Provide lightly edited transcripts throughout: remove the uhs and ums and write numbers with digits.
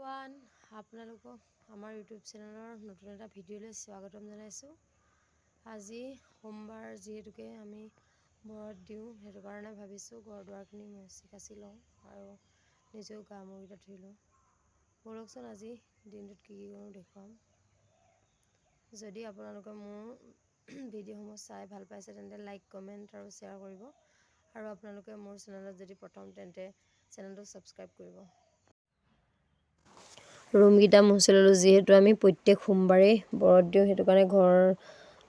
Everyone আপোনালোকক আমাৰ YouTube চেনেলৰ নতুন এটা ভিডিঅ'লৈ স্বাগতম জনাইছোঁ। আজি সোমবাৰ যিহেতুকে আমি ব্ৰত দিওঁ, সেইটো কাৰণে ভাবিছোঁ ঘৰ দুৱাৰখিনি মচি কাচি লওঁ আৰু নিজেও গা মূৰকেইটা ধুই লওঁ। ব'লকচোন আজি দিনটোত কি কৰোঁ দেখুৱাম। যদি আপোনালোকে মোৰ ভিডিঅ'সমূহ চাই ভাল পাইছে তেন্তে লাইক, কমেণ্ট আৰু শ্বেয়াৰ কৰিব, আৰু আপোনালোকে মোৰ চেনেলত যদি প্ৰথম তেন্তে চেনেলটো ছাবস্ক্ৰাইব কৰিব। ৰুমকেইটা মুচি ল'লোঁ, যিহেতু আমি প্ৰত্যেক সোমবাৰেই ব্ৰত দিওঁ, সেইটো কাৰণে ঘৰ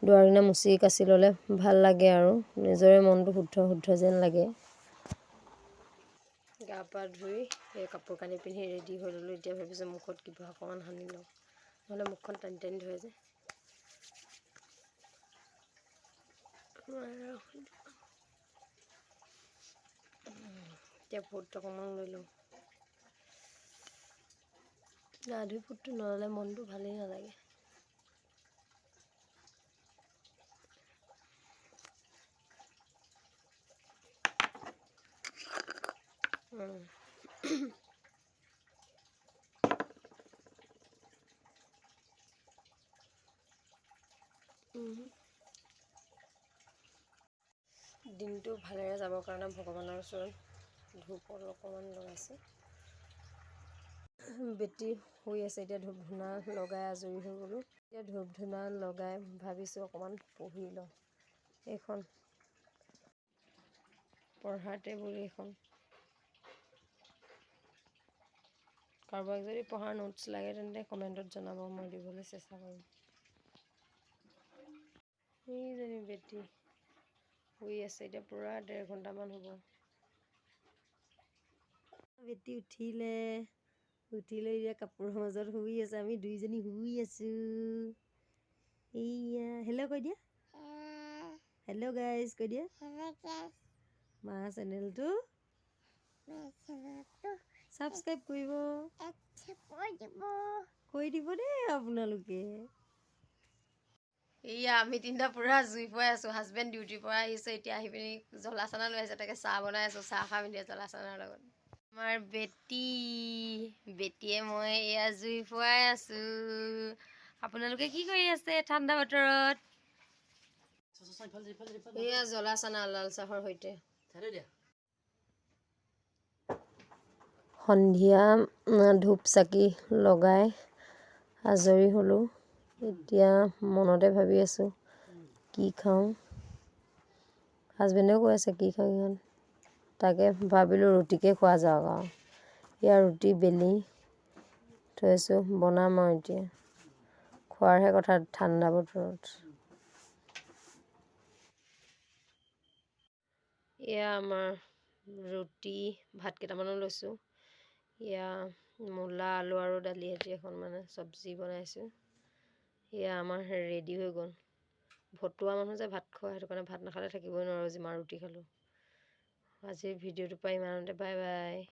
দুৱাৰকেইটা মুচি কাচি ল'লে ভাল লাগে আৰু নিজৰে মনটো শুদ্ধ যেন লাগে। গা পা ধুই এই কাপোৰ কানি পিন্ধি ৰেডি হৈ ল'লোঁ। এতিয়া ভাবিছোঁ মুখত কিবা অকণমান সানি লওঁ, নহ'লে মুখখন টানি টানি ধৰে যে। এতিয়া ফুট অকণমান লৈ লওঁ। গা ধুই ফুটটো নল'লে মনটো ভালেই নালাগে। দিনটো ভালেৰে যাবৰ কাৰণে ভগৱানৰ ওচৰত ধূপ অকণমান লগাইছোঁ। বেটি শুই আছে, এতিয়া ধূপ ধূনা লগাই আজৰি হৈ গ'লোঁ। এতিয়া ধূপ ধূনা লগাই ভাবিছোঁ অকণমান পঢ়ি লওঁ। এইখন পঢ়াৰ টেবুল, এইখন কাৰোবাক যদি পঢ়াৰ নোটছ লাগে তেন্তে কমেণ্টত জনাব, মই দিবলৈ চেষ্টা কৰিম। এইজনী বেটি শুই আছে, এতিয়া পূৰা 1.5 ঘণ্টামান হ'ব। বেটি উঠিলে এতিয়া কাপোৰৰ মাজত শুই আছে, আমি দুইজনী শুই আছোঁ। এইয়া হেল্ল' কৈ দিয়া, হেল্ল' গাইজ কৈ দিয়া। মা চেনেলটো ছাবস্ক্ৰাইব কৰিব, কৰি দিব দেই আপোনালোকে। এয়া আমি তিনিটা পূৰা জুই ফুৱাই আছোঁ। হাজবেণ্ড ডিউটিৰ পৰা আহিছে, এতিয়া আহি পিনি জ্বলা চানা লৈ আহিছে, তাকে চাহ বনাই আছোঁ। চাহ খাম এতিয়া জ্বলা চানাৰ লগত। আমাৰ বেটিয়ে মই এয়া জুই ফুৱাই আছোঁ। আপোনালোকে কি কৰি আছে ঠাণ্ডা বতৰত? এয়া জ্বলা চানা লাল চাহৰ সৈতে। সন্ধিয়া ধূপ চাকি লগাই আজৰি হ'লোঁ। এতিয়া মনতে ভাবি আছোঁ কি খাওঁ। হাজবেণ্ডেও কৈ আছে কি খাওঁ, তাকে ভাবিলোঁ ৰুটিকে খোৱা যাওক আৰু। এয়া ৰুটি বেলি থৈছোঁ, বনাম আৰু এতিয়া। খোৱাৰহে কথা ঠাণ্ডা বতৰত। এয়া আমাৰ ৰুটি, ভাত কেইটামানো লৈছোঁ। এয়া মূলা, আলু আৰু দালি সৈতে এখন চব্জি বনাইছোঁ। এয়া আমাৰ ৰেডি হৈ গ'ল। ভতুৱা মানুহ যে ভাত খোৱা, সেইটো কাৰণে ভাত নাখালে থাকিবই নোৱাৰোঁ, যিমান ৰুটি খালোঁ। আজিৰ ভিডিঅ'টোৰ পৰা ইমানতে, বাই বাই।